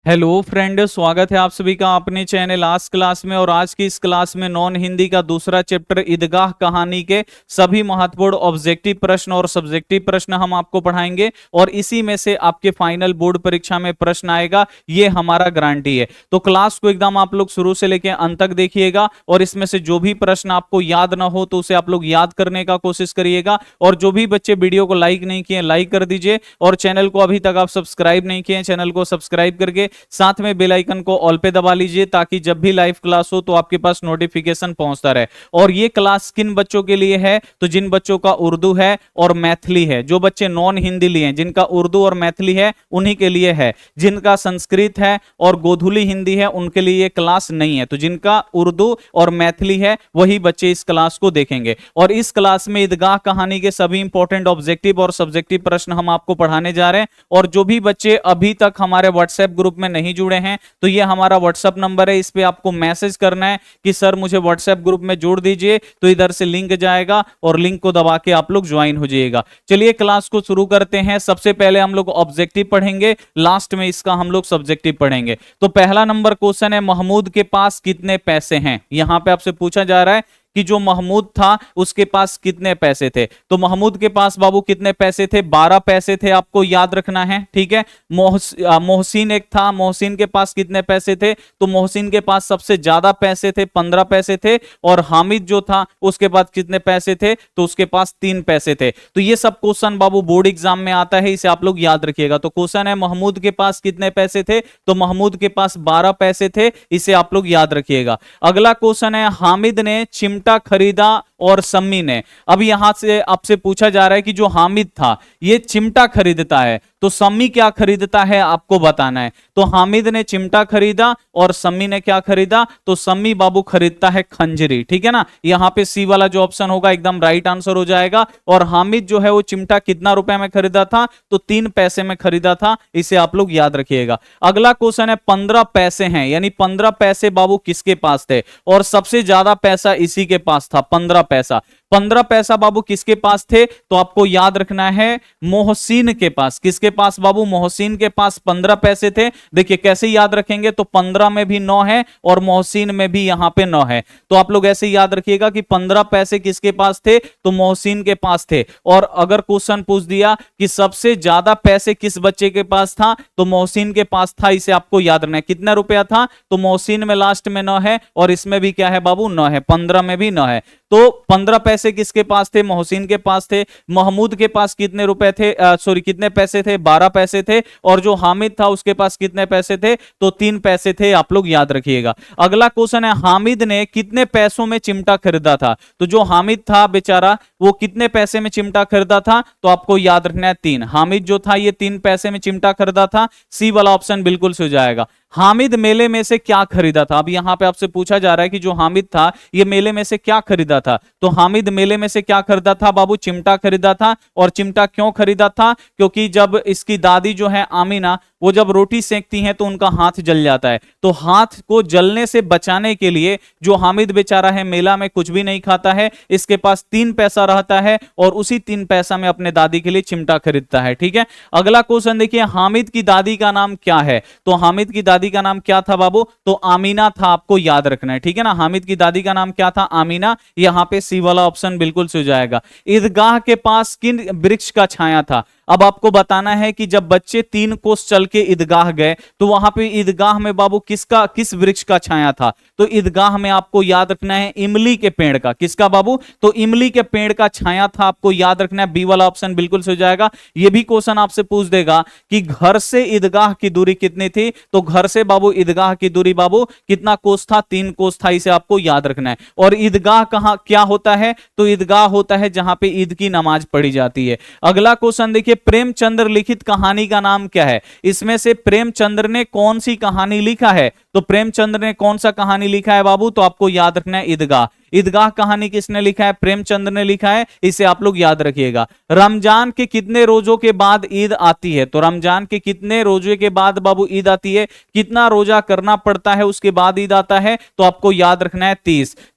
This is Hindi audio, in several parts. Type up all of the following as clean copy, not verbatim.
हेलो फ्रेंड, स्वागत है आप सभी का अपने चैनल आज क्लास में। और आज की इस क्लास में नॉन हिंदी का दूसरा चैप्टर ईदगाह कहानी के सभी महत्वपूर्ण ऑब्जेक्टिव प्रश्न और सब्जेक्टिव प्रश्न हम आपको पढ़ाएंगे और इसी में से आपके फाइनल बोर्ड परीक्षा में प्रश्न आएगा, ये हमारा गारंटी है। तो क्लास को एकदम आप लोग शुरू से लेकर अंत तक देखिएगा और इसमें से जो भी प्रश्न आपको याद ना हो तो उसे आप लोग याद करने का कोशिश करिएगा। और जो भी बच्चे वीडियो को लाइक नहीं किए लाइक कर दीजिए, और चैनल को अभी तक आप सब्सक्राइब नहीं किए चैनल को सब्सक्राइब करके साथ में बेल आइकन को ऑल पे दबा लीजिए, ताकि जब भी लाइव क्लास हो तो आपके पास नोटिफिकेशन पहुंचता रहे। और ये क्लास किन बच्चों के लिए है, तो जिन बच्चों का उर्दू है और मैथिली है, जो बच्चे नॉन हिंदी लिए हैं, जिनका उर्दू और मैथिली है उन्हीं के लिए है। जिनका संस्कृत है और गोधुली हिंदी है उनके लिए ये क्लास नहीं है। तो जिनका उर्दू और मैथिली है वही बच्चे इस क्लास को देखेंगे। और इस क्लास में ईदगाह कहानी के सभी इंपॉर्टेंट ऑब्जेक्टिव और सब्जेक्टिव प्रश्न हम आपको पढ़ाने जा रहे हैं। और जो भी बच्चे अभी तक हमारे व्हाट्सएप ग्रुप में नहीं जुड़े हैं तो ये हमारा व्हाट्सएप नंबर है, इस पे आपको मैसेज करना है कि सर मुझे व्हाट्सएप ग्रुप में जोड़ दीजिए, तो इधर से लिंक जाएगा और लिंक को दबा के आप लोग ज्वाइन हो जाइएगा। चलिए क्लास को शुरू करते हैं। सबसे पहले हम लोग ऑब्जेक्टिव पढ़ेंगे, लास्ट में इसका हम लोग सब्जेक्टिव पढ़ेंगे। तो पहला नंबर क्वेश्चन है, महमूद के पास कितने पैसे हैं। यहां पे आपसे पूछा जा रहा है कि जो महमूद था उसके पास कितने पैसे थे। तो महमूद के पास बाबू कितने पैसे थे, 12 पैसे थे, आपको याद रखना है, ठीक है। मोहसिन एक था, मोहसिन के पास कितने पैसे थे, तो मोहसिन के पास सबसे ज्यादा पैसे थे, 15 पैसे थे। और हामिद जो था उसके पास कितने पैसे थे, तो उसके पास 3 पैसे थे। तो ये सब क्वेश्चन बाबू बोर्ड एग्जाम में आता है, इसे आप लोग याद रखिएगा। तो क्वेश्चन है महमूद के पास कितने पैसे थे, तो महमूद के पास 12 पैसे थे, इसे आप लोग याद रखिएगा। अगला क्वेश्चन है, हामिद ने चिमटा खरीदा और सम्मी ने। अब यहां से आपसे पूछा जा रहा है कि जो हामिद था ये चिमटा खरीदता है, तो सम्मी क्या खरीदता है आपको बताना है। तो हामिद ने चिमटा खरीदा और सम्मी ने क्या खरीदा, तो सम्मी बाबू खरीदता है खंजरी, ठीक है ना। यहां पे सी वाला जो ऑप्शन होगा एकदम राइट आंसर हो जाएगा। और हामिद जो है वो चिमटा कितना रुपए में खरीदा था, तो 3 पैसे में खरीदा था, इसे आप लोग याद रखिएगा। अगला क्वेश्चन है, 15 पैसे हैं, यानी 15 पैसे बाबू किसके पास थे, और सबसे ज्यादा पैसा इसी के पास था, 15 पैसा। 15 पैसा बाबू किसके पास थे, तो आपको याद रखना है मोहसिन के पास। किसके पास बाबू, मोहसिन के पास 15 पैसे थे। देखिए कैसे याद रखेंगे, तो 15 में भी 9 है और मोहसिन में भी यहां पे 9 है। तो आप लोग ऐसे याद रखिएगा कि 15 पैसे किसके पास थे, तो मोहसिन के पास थे। और अगर क्वेश्चन पूछ दिया कि सबसे ज्यादा पैसे किस बच्चे के पास था, तो मोहसिन के पास था, इसे आपको याद रखना है। कितना रुपया था, तो मोहसिन में लास्ट में 9 है और इसमें भी क्या है बाबू 9 है, 15 में भी 9 है। तो 15 पैसे किसके पास थे, मोहसिन के पास थे। महमूद के पास कितने रुपए थे, सॉरी कितने पैसे थे, 12 पैसे थे। और जो हामिद था उसके पास कितने पैसे थे, तो 3 पैसे थे, आप लोग याद रखिएगा। अगला क्वेश्चन है, हामिद ने कितने पैसों में चिमटा खरीदा था। तो जो हामिद था बेचारा वो कितने पैसे में चिमटा खरीदा था, तो आपको याद रखना है 3। हामिद जो था ये 3 पैसे में चिमटा खरीदा था, सी वाला ऑप्शन बिल्कुल से हो जाएगा। हामिद मेले में से क्या खरीदा था। अब यहां पे आपसे पूछा जा रहा है कि जो हामिद था ये मेले में से क्या खरीदा था, तो हामिद मेले में से क्या खरीदा था बाबू, चिमटा खरीदा था। और चिमटा क्यों खरीदा था, क्योंकि जब इसकी दादी जो है आमीना वो जब रोटी सेकती हैं तो उनका हाथ जल जाता है। तो हाथ को जलने से बचाने के लिए जो हामिद बेचारा है मेला में कुछ भी नहीं खाता है, इसके पास 3 पैसा रहता है और उसी 3 पैसा में अपने दादी के लिए चिमटा खरीदता है, ठीक है। अगला क्वेश्चन देखिए, हामिद की दादी का नाम क्या है। तो हामिद की दादी का नाम क्या था बाबू, तो आमीना था, आपको याद रखना है, ठीक है ना। हामिद की दादी का नाम क्या था, आमीना। यहां पे सी वाला ऑप्शन बिल्कुल से हो जाएगा। ईदगाह के पास किन वृक्ष का छाया था। अब आपको बताना है कि जब बच्चे 3 कोस चल के ईदगाह गए तो वहां पे ईदगाह में बाबू किस वृक्ष का छाया था, तो ईदगाह में आपको याद रखना है इमली के पेड़ का। किसका बाबू, तो इमली के पेड़ का छाया था, आपको याद रखना है। बी वाला ऑप्शन बिल्कुल से हो जाएगा। यह भी क्वेश्चन आपसे पूछ देगा कि घर से ईदगाह की दूरी कितनी थी, तो घर से बाबू ईदगाह की दूरी बाबू कितना कोस था, 3 कोस था, इसे आपको याद रखना है। और ईदगाह कहां क्या होता है, तो ईदगाह होता है जहां पे ईद की नमाज पढ़ी जाती है। अगला क्वेश्चन देखिए, प्रेमचंद्र लिखित कहानी का नाम क्या है। इसमें से प्रेमचंद्र ने कौन सी कहानी लिखा है, तो प्रेमचंद्र ने कौन सा कहानी लिखा है बाबू, तो आपको याद रखना है ईदगाह। ईदगाह कहानी किसने लिखा है? प्रेमचंद ने लिखा है, इसे आप लोग याद रखिएगा। रमजान के कितने रोजों के बाद ईद आती है? तो रमजान के कितने रोजे के बाद बाबू ईद आती है? कितना रोजा करना पड़ता है उसके बाद ईद आता है? तो आपको याद रखना है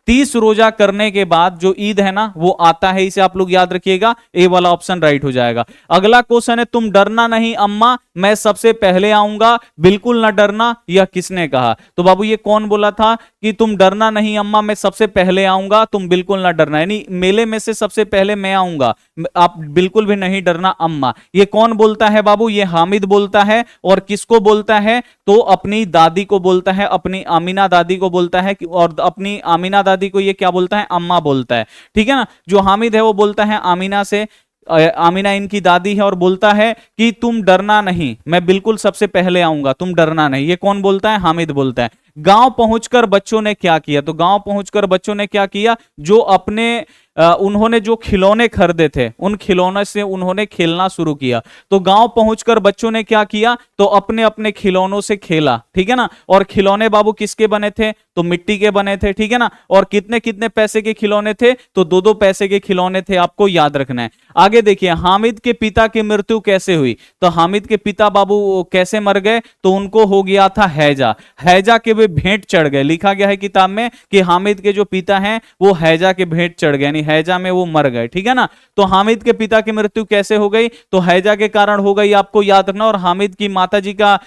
30 रोजा करने के बाद जो ईद है ना वो आता है, इसे आप लोग याद रखिएगा। ए वाला ऑप्शन राइट हो जाएगा। अगला क्वेश्चन है, तुम डरना नहीं अम्मा, मैं सबसे पहले आऊंगा, बिल्कुल ना डरना, यह किसने कहा? तो बाबू ये कौन बोला था कि तुम डरना नहीं अम्मा, मैं सबसे पहले आऊंगा, तुम बिल्कुल ना डरना, यानी मेले में से सबसे पहले मैं आऊंगा, आप बिल्कुल भी नहीं डरना अम्मा। ये कौन बोलता है बाबू? ये हामिद बोलता है। और किसको बोलता है? तो अपनी दादी को बोलता है, अपनी आमीना दादी को बोलता है। और अपनी आमीना दादी को ये क्या बोलता है? अम्मा बोलता है, ठीक है ना। जो हामिद है वो बोलता है आमीना से, आमीना इनकी दादी है, और बोलता है कि तुम डरना नहीं, मैं बिल्कुल सबसे पहले आऊंगा, तुम डरना नहीं। ये कौन बोलता है? हामिद बोलता है। गांव पहुंचकर बच्चों ने क्या किया? तो गांव पहुंचकर बच्चों ने क्या किया? जो अपने उन्होंने जो खिलौने खरीदे थे उन खिलौने से उन्होंने खेलना शुरू किया। तो गांव पहुंचकर बच्चों ने क्या किया? तो अपने अपने खिलौनों से खेला, ठीक है ना। और खिलौने बाबू किसके बने थे? तो मिट्टी के बने थे, ठीक है ना। और कितने कितने पैसे के खिलौने थे? तो 2-2 पैसे के खिलौने थे, आपको याद रखना है। आगे देखिए, हामिद के पिता की मृत्यु कैसे हुई? तो हामिद के पिता बाबू कैसे मर गए? तो उनको हो गया था हैजा, हैजा के वे भेंट चढ़ गए। लिखा गया है किताब में कि हामिद के जो पिता हैं वो हैजा के भेंट चढ़ गए, हैजा में वो मर गए, ठीक है ना। तो हामिद के पिता की मृत्यु कैसे हो गई? तो हैजा के कारण हो गई, आपको याद रखना। और हामिद की माताजी का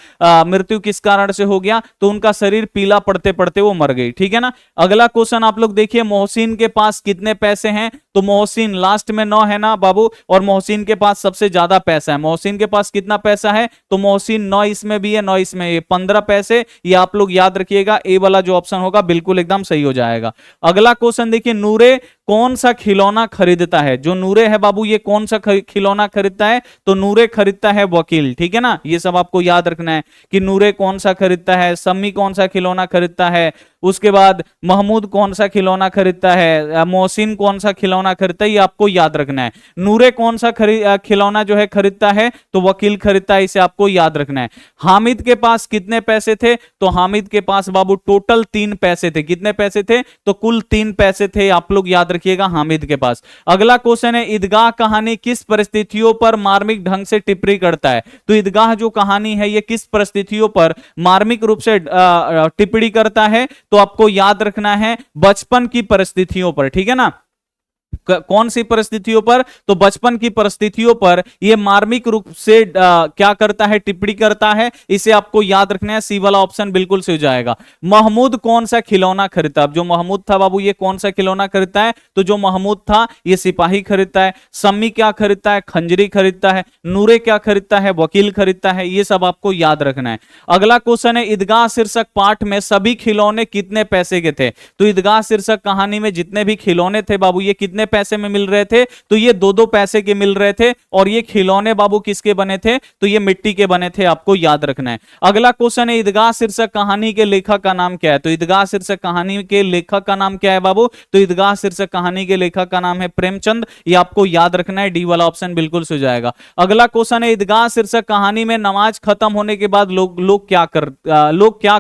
मृत्यु किस कारण से हो गया? तो उनका शरीर पीला पड़ते पड़ते वो मर गई, ठीक है ना। अगला क्वेश्चन आप लोग देखिए, मोहसिन के पास कितने पैसे हैं? तो मोहसिन लास्ट में 9 है ना बाबू, और मोहसिन के पास सबसे ज्यादा पैसा है। मोहसिन के पास कितना पैसा है? तो मोहसिन 9 इसमें भी है, 9 इसमें, ये 15 पैसे। ये आप लोग याद रखिएगा, ए वाला जो ऑप्शन होगा बिल्कुल एकदम सही हो जाएगा। अगला क्वेश्चन देखिए, नूरे कौन सा खिलौना खरीदता है? जो नूरे है बाबू ये कौन सा खिलौना खरीदता है? तो नूरे खरीदता है वकील, ठीक है ना। ये सब आपको याद रखना है कि नूरे कौन सा खरीदता है, सम्मी कौन सा खिलौना खरीदता है, उसके बाद महमूद कौन सा खिलौना खरीदता है, मोहसिन कौन सा खिलौना खरीदता है, ये आपको याद रखना है। नूरे कौन सा खिलौना जो है खरीदता है? तो वकील खरीदता है, इसे आपको याद रखना है। हामिद के पास कितने पैसे थे? तो हामिद के पास बाबू टोटल 3 पैसे थे। कितने पैसे थे? तो कुल 3 पैसे थे, आप लोग याद रखिएगा हामिद के पास। अगला क्वेश्चन है, ईदगाह कहानी किस परिस्थितियों पर मार्मिक ढंग से टिप्पणी करता है? तो ईदगाह जो कहानी है ये किस परिस्थितियों पर मार्मिक रूप से टिप्पणी करता है? तो आपको याद रखना है बचपन की परिस्थितियों पर, ठीक है ना। कौन सी परिस्थितियों पर? तो बचपन की परिस्थितियों पर यह मार्मिक रूप से क्या करता है? टिप्पणी करता है, इसे आपको याद रखना है। सी वाला ऑप्शन बिल्कुल सही हो जाएगा। महमूद कौन सा खिलौना खरीदता है? जो महमूद था बाबू ये कौन सा खिलौना खरीदता है? तो जो महमूद था ये सिपाही खरीदता है। सम्मी क्या खरीदता है? खंजरी खरीदता है। नूरे क्या खरीदता है? वकील खरीदता है। ये सब आपको याद रखना है। अगला क्वेश्चन है, ईदगाह शीर्षक पाठ में सभी खिलौने कितने पैसे के थे? तो ईदगाह शीर्षक कहानी में जितने भी खिलौने थे बाबू ये कितने पैसे में मिल रहे थे? तो ये 2-2 पैसे के मिल रहे थे। और ये खिलौने बाबू किसके बने थे? तो ये मिट्टी के बने थे, आपको याद रखना है। अगला क्वेश्चन है, ईदगाह शीर्षक कहानी के लेखक का नाम क्या है? तो ईदगाह शीर्षक कहानी के लेखक का नाम क्या है बाबू? तो ईदगाह शीर्षक कहानी के लेखक का नाम है प्रेमचंद। ये आपको याद रखना है, डी वाला ऑप्शन बिल्कुल सही हो जाएगा। अगला क्वेश्चन है, ईदगाह शीर्षक कहानी में नमाज खत्म होने के बाद लोग क्या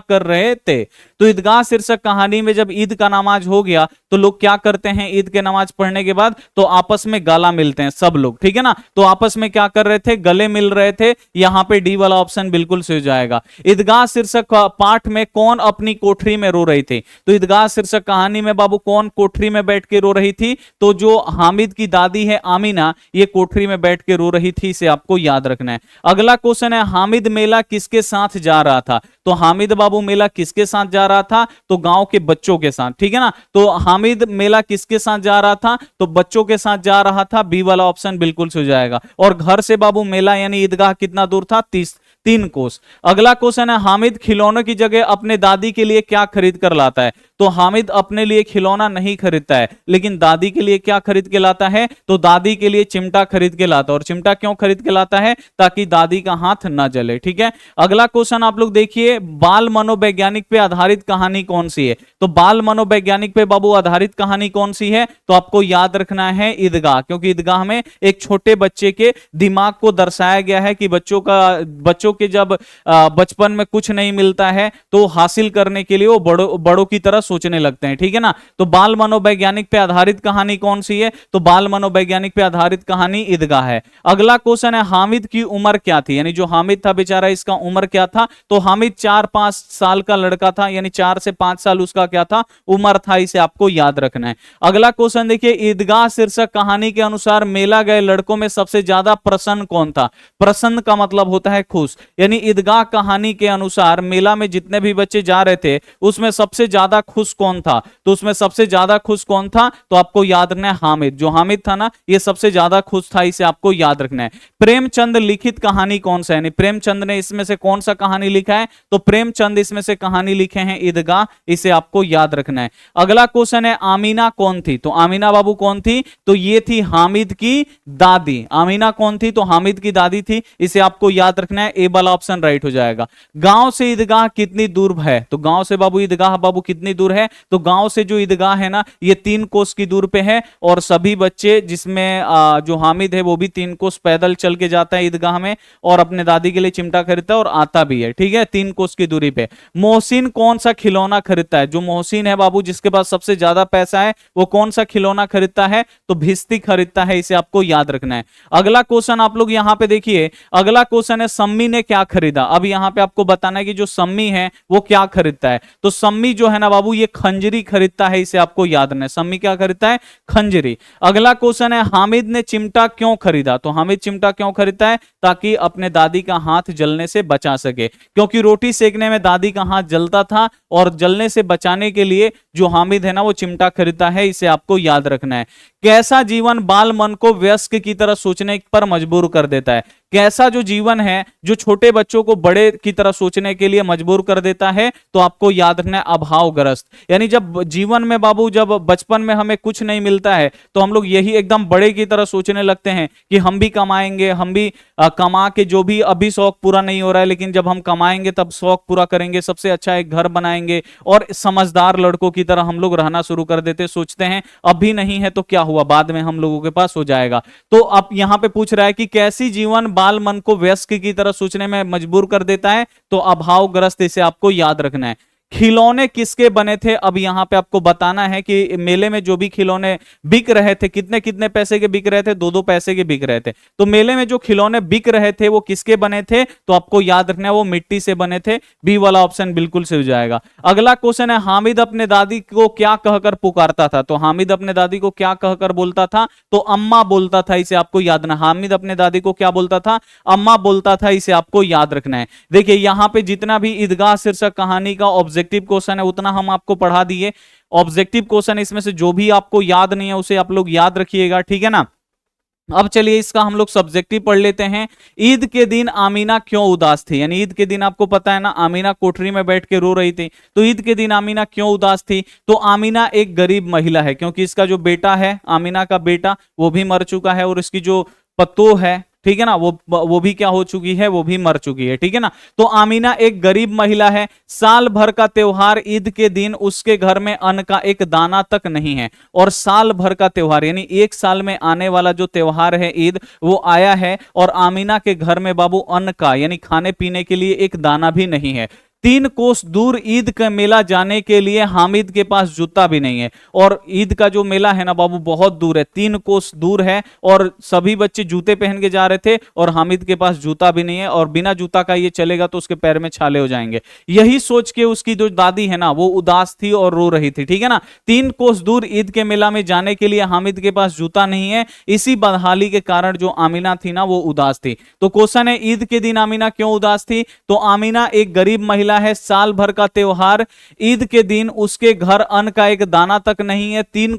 कर रहे थे? तो ईदगाह शीर्षक कहानी में जब ईद का नमाज हो गया तो लोग क्या करते हैं? ईद के नमाज पढ़ने के बाद तो आपस में गला मिलते हैं सब लोग, ठीक है ना। तो आपस में क्या कर रहे थे? गले मिल रहे थे। यहां पे डी वाला ऑप्शन बिल्कुल सही हो जाएगा। ईदगाह शीर्षक पाठ में कौन अपनी कोठरी में रो रही थी? तो ईदगाह शीर्षक कहानी में बाबू कौन कोठरी में बैठ के रो रही थी? तो जो हामिद की दादी है आमीना, ये कोठरी में बैठ के रो रही थी, इसे आपको याद रखना है। अगला क्वेश्चन है, हामिद मेला किसके साथ जा रहा था? तो हामिद बाबू मेला किसके साथ जा रहा था? तो गांव के बच्चों के साथ, ठीक है ना। तो हामिद मेला किसके साथ जा रहा था? तो बच्चों के साथ जा रहा था। बी वाला ऑप्शन बिल्कुल सही हो जाएगा। और घर से बाबू मेला यानी ईदगाह कितना दूर था? 3 कोस। अगला क्वेश्चन है, हामिद खिलौनों की जगह अपने दादी के लिए क्या खरीद कर लाता है? तो हामिद अपने लिए खिलौना नहीं खरीदता है, लेकिन दादी के लिए क्या खरीद के लाता है? तो दादी के लिए चिमटा खरीद के लाता है। और चिमटा क्यों खरीद के लाता है? ताकि दादी का हाथ ना जले, ठीक है। अगला क्वेश्चन आप लोग देखिए, बाल मनोवैज्ञानिक पे आधारित कहानी कौन सी है? तो बाल मनोवैज्ञानिक पे बाबू आधारित कहानी कौन सी है? तो आपको याद रखना है ईदगाह, क्योंकि ईदगाह में एक छोटे बच्चे के दिमाग को दर्शाया गया है कि बच्चों के जब बचपन में कुछ नहीं मिलता है तो हासिल करने के लिए वो बड़ों की तरह सोचने लगते हैं, ठीक है ना। तो बाल मनोवैज्ञानिक पे आधारित कहानी कौन सी है, तो बाल मनोवैज्ञानिक पे आधारित कहानी ईदगाह है। अगला क्वेश्चन है हामिद की उम्र क्या थी, यानी जो हामिद था बेचारा इसका उम्र क्या था, तो हामिद 4-5 साल का लड़का था, यानी 4 से 5 साल उसका क्या था, उम्र था। इसे आपको याद रखना है। अगला क्वेश्चन देखिए, ईदगाह शीर्षक कहानी के अनुसार मेला गए लड़कों में सबसे ज्यादा प्रसन्न कौन था। प्रसन्न का मतलब होता है खुश, यानी ईदगाह कहानी के अनुसार मेला में जितने भी बच्चे जा रहे थे उसमें सबसे ज्यादा खुश कौन था, तो उसमें सबसे ज्यादा खुश कौन था, तो आपको याद रखना है हामिद। जो हामिद था ना ये सबसे ज्यादा खुश था, इसे आपको याद रखना है। प्रेमचंद लिखित कहानी कौन सा है, यानी प्रेमचंद ने इसमें से कौन सा कहानी लिखा है, तो प्रेमचंद इसमें से कहानी लिखे हैं ईदगाह, इसे आपको याद रखना है। अगला क्वेश्चन है आमीना कौन थी, तो आमीना बाबू कौन थी, तो ये थी हामिद की दादी। आमीना कौन थी, तो हामिद की दादी थी, इसे आपको याद रखना है। ए वाला ऑप्शन राइट हो जाएगा। गांव से ईदगाह कितनी दूर है, तो गांव से बाबू ईदगाह बाबू कितनी दूर है, तो गांव से जो ईदगाह है ना ये 3 कोस की दूर पे है, और सभी बच्चे जिसमें जो हामिद है वो भी 3 कोस पैदल चल के जाता है ईदगाह में, और अपने दादी के लिए चिमटा खरीदता है और आता भी है, ठीक है, 3 कोस की दूरी पे। मोहसिन कौन सा खिलौना खरीदता है, जो मोहसिन है बाबू जिसके पास सबसे ज्यादा पैसा है वो कौन सा खिलौना खरीदता है, तो भिस्ती खरीदता है, इसे आपको याद रखना है। अगला क्वेश्चन आप लोग यहां पे देखिए, अगला क्वेश्चन है सम्मी ने क्या खरीदा। अब यहां पे आपको बताना है कि जो सम्मी है वो क्या खरीदता है, तो सम्मी जो है ना बाबू ये खंजरी खरीदता है, इसे आपको याद रखना है। सम्मी क्या खरीदता है, खंजरी। अगला क्वेश्चन है हामिद ने चिमटा क्यों खरीदा, तो हामिद चिमटा क्यों खरीदता है, ताकि अपने दादी का हाथ जलने से बचा सके, क्योंकि रोटी सेकने में दादी का हाथ जलता था, और जलने से बचाने के लिए जो हामिद है ना वो चिमटा खरीदता है, इसे आपको याद रखना है। कैसा जीवन बाल मन को वयस्क की तरह सोचने पर मजबूर कर देता है, कैसा जो जीवन है जो छोटे बच्चों को बड़े की तरह सोचने के लिए मजबूर कर देता है, तो आपको याद रखना है अभावग्रस्त। यानी जब जीवन में बाबू जब बचपन में हमें कुछ नहीं मिलता है तो हम लोग यही एकदम बड़े की तरह सोचने लगते हैं कि हम भी कमाएंगे, हम भी कमा के जो भी अभी शौक पूरा नहीं हो रहा है लेकिन जब हम कमाएंगे तब शौक पूरा करेंगे, सबसे अच्छा एक घर बनाएंगे, और समझदार लड़कों की तरह हम लोग रहना शुरू कर देते, सोचते हैं अभी नहीं है तो क्या हुआ, बाद में हम लोगों के पास हो जाएगा। तो अब यहां पे पूछ रहा है कि कैसी जीवन बाल मन को वयस्क की तरह सोचने में मजबूर कर देता है, तो अभावग्रस्त, इसे आपको याद रखना है। खिलौने किसके बने थे, अब यहां पे आपको बताना है कि मेले में जो भी खिलौने बिक रहे थे कितने कितने पैसे के बिक रहे थे, 2-2 पैसे के बिक रहे थे। तो मेले में जो खिलौने बिक रहे थे वो किसके बने थे, तो आपको याद रखना है वो मिट्टी से बने थे। बी वाला ऑप्शन बिल्कुल से हो जाएगा। अगला क्वेश्चन है हामिद अपने दादी को क्या कहकर पुकारता था, तो हामिद अपने दादी को क्या कहकर बोलता था, तो अम्मा बोलता था, इसे आपको याद रखना। हामिद अपने दादी को क्या बोलता था, अम्मा बोलता था, इसे आपको याद रखना है। देखिए यहां पे जितना भी ईदगाह शीर्षक कहानी का ऑब्जेक्टिव क्वेश्चन है उतना हम आपको पढ़ा दिए। ऑब्जेक्टिव क्वेश्चन इसमें से जो भी आपको याद नहीं है उसे आप लोग याद रखिएगा, ठीक है ना। अब चलिए इसका हम लोग सब्जेक्टिव पढ़ लेते हैं। ईद के दिन आमीना क्यों उदास थी, यानी ईद के दिन आपको पता है ना आमीना कोठरी में बैठ के रो रही थी, तो ईद के दिन आमीना क्यों उदास थी, तो आमीना एक गरीब महिला है, क्योंकि इसका जो बेटा है आमीना का बेटा वो भी मर चुका है, और इसकी जो पतोह है, ठीक है ना, वो भी क्या हो चुकी है, वो भी मर चुकी है, ठीक है ना। तो आमीना एक गरीब महिला है। साल भर का त्योहार ईद के दिन उसके घर में अन्न का एक दाना तक नहीं है, और साल भर का त्योहार यानी एक साल में आने वाला जो त्योहार है ईद वो आया है, और आमीना के घर में बाबू अन्न का यानी खाने पीने के लिए एक दाना भी नहीं है। 3 कोस दूर ईद का मेला जाने के लिए हामिद के पास जूता भी नहीं है, और ईद का जो मेला है ना बाबू बहुत दूर है, 3 कोस दूर है, और सभी बच्चे जूते पहन के जा रहे थे और हामिद के पास जूता भी नहीं है, और बिना जूता का ये चलेगा तो उसके पैर में छाले हो जाएंगे। यही सोच के उसकी जो दादी है ना वो उदास थी और रो रही थी, ठीक है ना। 3 कोस दूर ईद के मेला में जाने के लिए हामिद के पास जूता नहीं है, इसी बदहाली के कारण जो आमीना थी ना वो उदास थी। तो क्वेश्चन है ईद के दिन आमीना क्यों उदास थी, तो आमीना एक गरीब महिला है, साल भर का त्योहार ईद के दिन उसके घर अन्न का एक दाना तक नहीं है, 3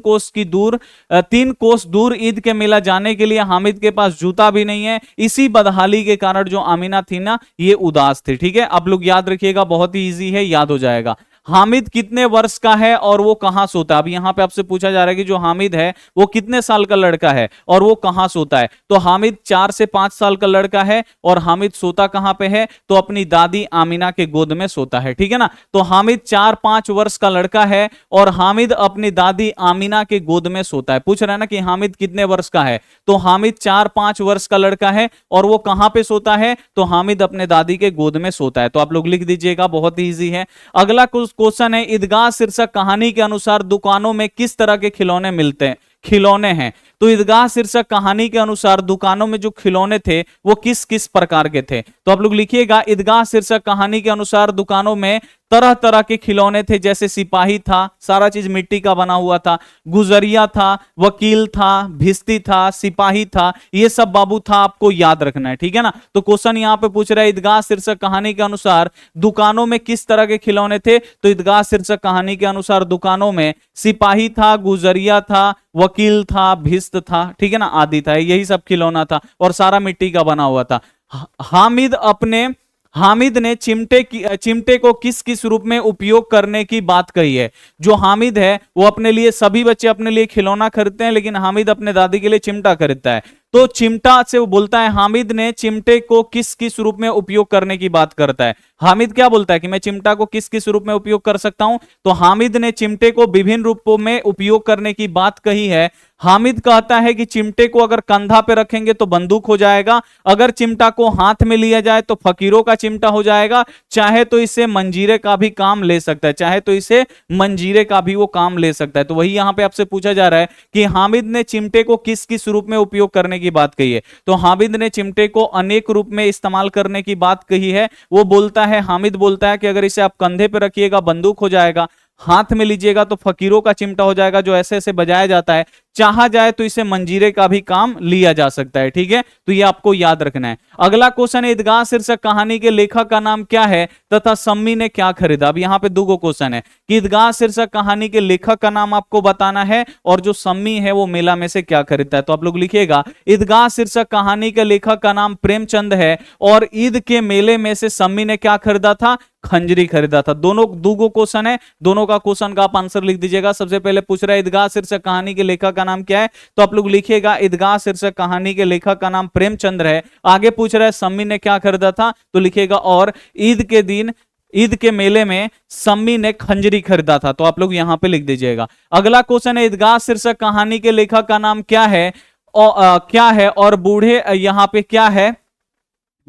कोस दूर ईद के मेला जाने के लिए हामिद के पास जूता भी नहीं है, इसी बदहाली के कारण जो आमीना थी ना ये उदास थी, ठीक है। आप लोग याद रखिएगा, बहुत ही इजी है, याद हो जाएगा। हामिद कितने वर्ष का है और वो कहां सोता है, अब यहां पे आपसे पूछा जा रहा है कि जो हामिद है वो कितने साल का लड़का है और वो कहां सोता है, तो हामिद 4 से 5 साल का लड़का है, और हामिद सोता कहां पे है, तो अपनी दादी आमीना के गोद में सोता है, ठीक है ना। तो हामिद 4-5 वर्ष का लड़का है और हामिद अपनी दादी आमीना के गोद में सोता है। पूछ रहा है ना कि हामिद कितने वर्ष का है, तो हामिद 4-5 वर्ष का लड़का है, और वो कहां पे सोता है, तो हामिद अपने दादी के गोद में सोता है। तो आप लोग लिख दीजिएगा, बहुत ही ईजी है। अगला क्वेश्चन है, ईदगाह शीर्षक कहानी के अनुसार दुकानों में किस तरह के खिलौने मिलते हैं, खिलौने हैं। तो ईदगाह शीर्षक कहानी के अनुसार दुकानों में जो खिलौने थे वो किस किस प्रकार के थे। तो आप लोग लिखिएगा, ईदगाह शीर्षक कहानी के अनुसार दुकानों में तरह तरह के खिलौने थे, जैसे सिपाही था, सारा चीज मिट्टी का बना हुआ था, गुजरिया था, वकील था, भिस्ती था, सिपाही था, ये सब बाबू था, आपको याद रखना है, ठीक है ना। तो क्वेश्चन यहां पे पूछ रहा है, ईदगाह शीर्षक कहानी के अनुसार दुकानों में किस तरह के खिलौने थे। तो ईदगाह शीर्षक कहानी के अनुसार दुकानों में सिपाही था, गुजरिया था, वकील था, भिस्त था, ठीक है ना, आदि था, यही सब खिलौना था और सारा मिट्टी का बना हुआ था। हामिद ने चिमटे को किस किस रूप में उपयोग करने की बात कही है। जो हामिद है वो अपने लिए, सभी बच्चे अपने लिए खिलौना खरीदते हैं, लेकिन हामिद अपने दादी के लिए चिमटा खरीदता है। तो चिमटा से वो बोलता है, हामिद ने चिमटे को किस किस रूप में उपयोग करने की बात करता है। हामिद क्या बोलता है कि मैं चिमटा को किस किस रूप में उपयोग कर सकता हूं। तो हामिद ने चिमटे को विभिन्न रूपों में उपयोग करने की बात कही है। हामिद कहता है कि चिमटे को अगर कंधा पे रखेंगे तो बंदूक हो जाएगा, अगर चिमटा को हाथ में लिया जाए तो फकीरों का चिमटा हो जाएगा, चाहे तो इसे मंजीरे का भी काम ले सकता है, चाहे तो इसे मंजीरे का भी वो काम ले सकता है। तो वही यहां पे आपसे पूछा जा रहा है कि हामिद ने चिमटे को किस किस रूप में उपयोग करने की बात कही है। तो हामिद ने चिमटे को अनेक रूप में इस्तेमाल करने की बात कही है। वो बोलता है, हामिद बोलता है कि अगर इसे आप कंधे पे रखिएगा बंदूक हो जाएगा, हाथ में लीजिएगा तो फकीरों का चिमटा हो जाएगा जो ऐसे ऐसे बजाया जाता है, चाहा जाए तो इसे मंजीरे का भी काम लिया जा सकता है, ठीक है। तो ये आपको याद रखना है। अगला क्वेश्चन है, ईदगाह शीर्षक कहानी के लेखक का नाम क्या है तथा सम्मी ने क्या खरीदा। अब यहाँ पे दो क्वेश्चन है कि ईदगाह शीर्षक कहानी के लेखक का नाम आपको बताना है और जो सम्मी है वो मेला में से क्या खरीदता है। तो आप लोग लिखिएगा, ईदगाह शीर्षक कहानी के लेखक का नाम प्रेमचंद है और ईद के मेले में से सम्मी ने क्या खरीदा था, खंजरी खरीदा था। दोनों दो क्वेश्चन है, दोनों का क्वेश्चन का आप आंसर लिख दीजिएगा। सबसे पहले पूछ रहा है ईदगाह शीर्षक कहानी के लेखक का नाम क्या है। तो आप लोग लिखिएगा, ईदगाह शीर्षक कहानी के लेखक का नाम प्रेमचंद्र है। आगे पूछ रहा है सम्मी ने क्या खरीदा था, तो लिखिएगा और ईद के दिन, ईद के मेले में सम्मी ने खंजरी खरीदा था। तो आप लोग यहां पे लिख दीजिएगा। अगला क्वेश्चन है, ईदगाह शीर्षक कहानी के लेखक का नाम क्या है और बूढ़े यहां पे क्या है,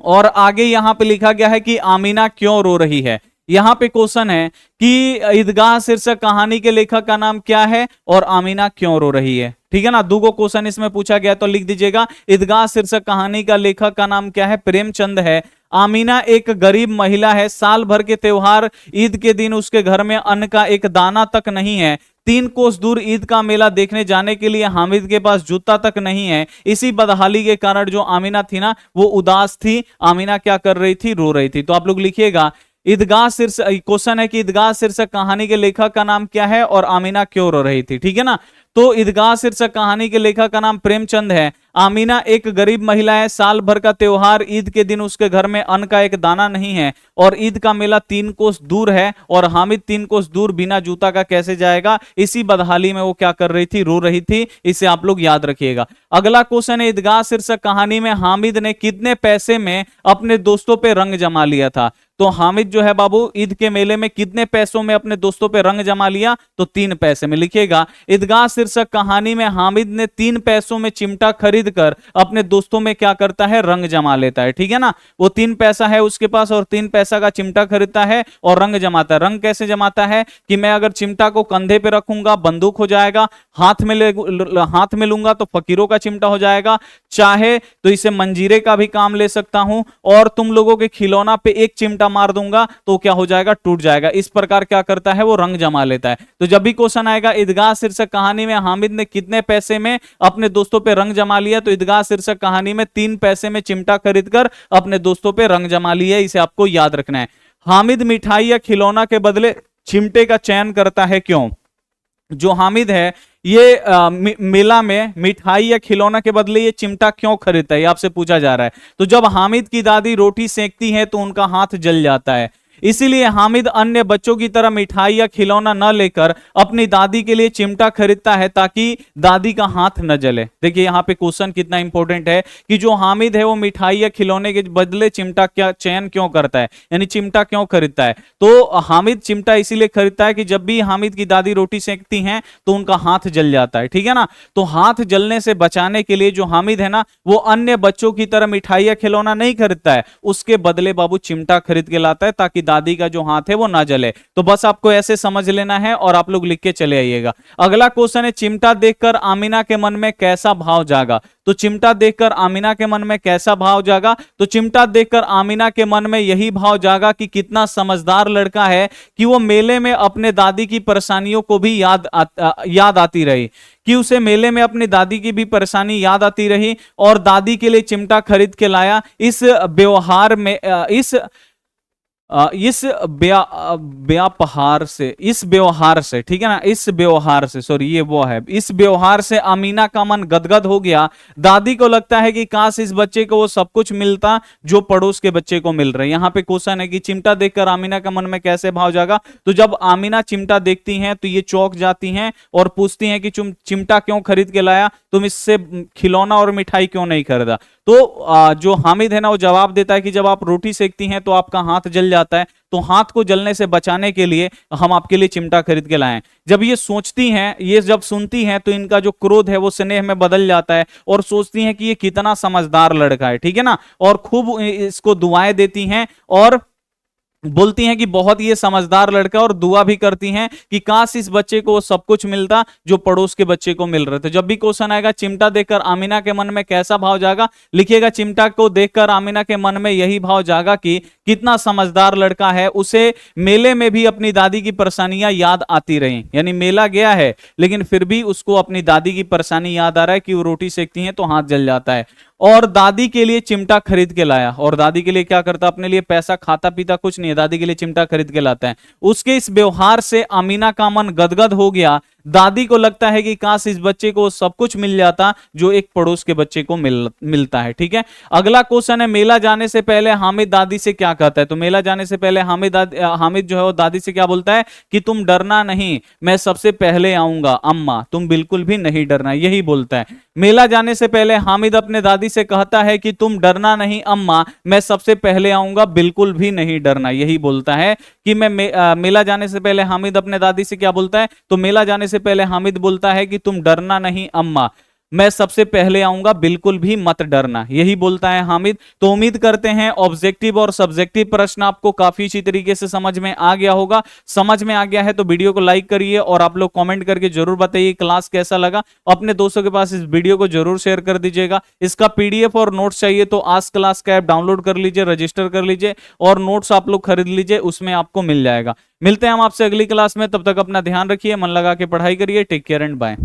और आगे यहां पे लिखा गया है कि आमीना क्यों रो रही है। यहां पे क्वेश्चन है कि ईदगाह शीर्षक कहानी के लेखक का नाम क्या है और आमीना क्यों रो रही है, ठीक है ना। दो क्वेश्चन इसमें पूछा गया, तो लिख दीजिएगा, ईदगाह शीर्षक कहानी का लेखक का नाम क्या है, प्रेमचंद है। आमीना एक गरीब महिला है, साल भर के त्योहार ईद के दिन उसके घर में अन्न का एक दाना तक नहीं है। 3 कोस दूर ईद का मेला देखने जाने के लिए हामिद के पास जूता तक नहीं है। इसी बदहाली के कारण जो आमीना थी ना वो उदास थी। आमीना क्या कर रही थी, रो रही थी। तो आप लोग लिखिएगा, ईदगाह शीर्षक, क्वेश्चन है कि ईदगाह शीर्षक कहानी के लेखक का नाम क्या है और आमीना क्यों रो रही थी, ठीक है ना। तो ईदगाह शीर्षक कहानी के लेखक का नाम प्रेमचंद है। आमीना एक गरीब महिला है, साल भर का त्योहार ईद के दिन उसके घर में अन्न का एक दाना नहीं है और ईद का मेला 3 कोस दूर है और हामिद 3 कोस दूर बिना जूता का कैसे जाएगा। इसी बदहाली में वो क्या कर रही थी, रो रही थी। इसे आप लोग याद रखिएगा। अगला क्वेश्चन है, ईदगाह शीर्षक कहानी में हामिद ने कितने पैसे में अपने दोस्तों पे रंग जमा लिया था। तो हामिद जो है बाबू ईद के मेले में कितने पैसों में अपने दोस्तों पे रंग जमा लिया, तो 3 पैसे में। लिखिएगा, ईदगाह शीर्षक कहानी में हामिद ने 3 पैसों में चिमटा खरीद कर अपने दोस्तों में क्या करता है, रंग जमा लेता है, ठीक है ना। वो 3 पैसा है उसके पास और 3 पैसा का चिमटा खरीदता है और रंग जमाता है। रंग कैसे जमाता है कि मैं अगर चिमटा को कंधे पे रखूंगा बंदूक हो जाएगा, हाथ में लूंगा तो फकीरों का चिमटा हो जाएगा, चाहे तो इसे मंजीरे का भी काम ले सकता हूं, और तुम लोगों के खिलौना पे एक चिमटा मार दूंगा तो क्या हो जाएगा, टूट जाएगा। इस प्रकार क्या करता है, वो रंग जमा लेता है। तो जब भी क्वेश्चन आएगा ईदगाह शीर्षक कहानी में हामिद ने कितने पैसे में अपने दोस्तों पे रंग जमा लिया, तो ईदगाह शीर्षक कहानी में 3 पैसे में चिमटा खरीदकर अपने दोस्तों पे रंग जमा लिया। इसे आपको याद रखना है। हामिद मिठाई या खिलौना के बदले चिमटे का चयन करता है, क्यों। जो हामिद है ये मेला में मिठाई या खिलौना के बदले ये चिमटा क्यों खरीदता है, आपसे पूछा जा रहा है। तो जब हामिद की दादी रोटी सेकती है तो उनका हाथ जल जाता है, इसीलिए हामिद अन्य बच्चों की तरह मिठाई या खिलौना न लेकर अपनी दादी के लिए चिमटा खरीदता है ताकि दादी का हाथ न जले। देखिए यहाँ पे क्वेश्चन कितना इंपॉर्टेंट है कि जो हामिद है वो मिठाई या खिलौने के बदले चिमटा क्या चयन क्यों करता है, यानी चिमटा क्यों खरीदता है। तो हामिद चिमटा इसीलिए खरीदता है कि जब भी हामिद की दादी रोटी सेकती हैं तो उनका हाथ जल जाता है, ठीक है ना। तो हाथ जलने से बचाने के लिए जो हामिद है ना वो अन्य बच्चों की तरह मिठाई या खिलौना नहीं खरीदता है, उसके बदले बाबू चिमटा खरीद के लाता है ताकि दादी का जो हाथ है वो ना जले। तो बस आपको ऐसे समझ लेना है और आप लोग लिख के चले आइएगा। अगला क्वेश्चन है, चिमटा देखकर आमीना के मन में कैसा भाव जागा? तो चिमटा देखकर आमीना के मन में कैसा भाव जागा? तो चिमटा देखकर आमीना के मन में यही भाव जागा कि कितना समझदार लड़का है कि वो मेले में अपने दादी की परेशानियों को भी याद आती रही, कि उसे मेले में अपनी दादी की भी परेशानी याद आती रही और दादी के लिए चिमटा खरीद के लाया। इस व्यवहार में इस व्यवहार से ठीक है ना, इस व्यवहार से, सॉरी ये वो है, इस व्यवहार से आमीना का मन गदगद हो गया। दादी को लगता है कि काश इस बच्चे को वो सब कुछ मिलता जो पड़ोस के बच्चे को मिल रहा है। यहाँ पे क्वेश्चन है कि चिमटा देखकर आमीना का मन में कैसे भाव जागा? तो जब आमीना चिमटा देखती हैं तो ये चौंक जाती हैं और पूछती हैं कि तुम चिमटा क्यों खरीद के लाया, तुम इससे खिलौना और मिठाई क्यों नहीं खरीदा? तो जो हामिद है ना वो जवाब देता है कि जब आप रोटी सेकती हैं तो आपका हाथ जल जाता है, तो हाथ को जलने से बचाने के लिए हम आपके लिए चिमटा खरीद के लाए। जब ये सोचती हैं, ये जब सुनती हैं तो इनका जो क्रोध है वो स्नेह में बदल जाता है और सोचती हैं कि ये कितना समझदार लड़का है, ठीक है ना, और खूब इसको दुआएं देती हैं और बोलती हैं कि बहुत ये समझदार लड़का, और दुआ भी करती हैं कि काश इस बच्चे को सब कुछ मिलता जो पड़ोस के बच्चे को मिल रहे थे। जब भी क्वेश्चन आएगा चिमटा देखकर आमीना के मन में कैसा भाव जागा, लिखिएगा चिमटा को देखकर आमीना के मन में यही भाव जागा कि कितना समझदार लड़का है, उसे मेले में भी अपनी दादी की परेशानियां याद आती रही। यानी मेला गया है लेकिन फिर भी उसको अपनी दादी की परेशानी याद आ रहा है कि वो रोटी सेकती हैं तो हाथ जल जाता है, और दादी के लिए चिमटा खरीद के लाया। और दादी के लिए क्या करता? अपने लिए पैसा खाता पीता कुछ नहीं है, दादी के लिए चिमटा खरीद के लाता है। उसके इस व्यवहार से आमीना का मन गदगद हो गया। दादी को लगता है कि काश इस बच्चे को सब कुछ मिल जाता जो एक पड़ोस के बच्चे को मिलता है। ठीक है, अगला क्वेश्चन है, मेला जाने से पहले हामिद दादी से क्या कहता है? तो मेला जाने से पहले हामिद जो है वो दादी से क्या बोलता है कि तुम डरना नहीं, मैं सबसे पहले आऊंगा, अम्मा तुम बिल्कुल भी नहीं डरना, यही बोलता है। मेला जाने से पहले हामिद अपने दादी से कहता है कि तुम डरना नहीं अम्मा, मैं सबसे पहले आऊंगा, बिल्कुल भी नहीं डरना, यही बोलता है कि मेला जाने से पहले हामिद अपने दादी से क्या बोलता है? तो मेला जाने से पहले हामिद बोलता है कि तुम डरना नहीं अम्मा, मैं सबसे पहले आऊंगा, बिल्कुल भी मत डरना, यही बोलता है हामिद। तो उम्मीद करते हैं ऑब्जेक्टिव और सब्जेक्टिव प्रश्न आपको काफी अच्छी तरीके से समझ में आ गया होगा। समझ में आ गया है तो वीडियो को लाइक करिए और आप लोग कमेंट करके जरूर बताइए क्लास कैसा लगा। अपने दोस्तों के पास इस वीडियो को जरूर शेयर कर दीजिएगा। इसका पीडीएफ और नोट्स चाहिए तो आज क्लास का ऐप डाउनलोड कर लीजिए, रजिस्टर कर लीजिए और नोट्स आप लोग खरीद लीजिए, उसमें आपको मिल जाएगा। मिलते हैं हम आपसे अगली क्लास में, तब तक अपना ध्यान रखिए, मन लगा के पढ़ाई करिए। Take care and bye.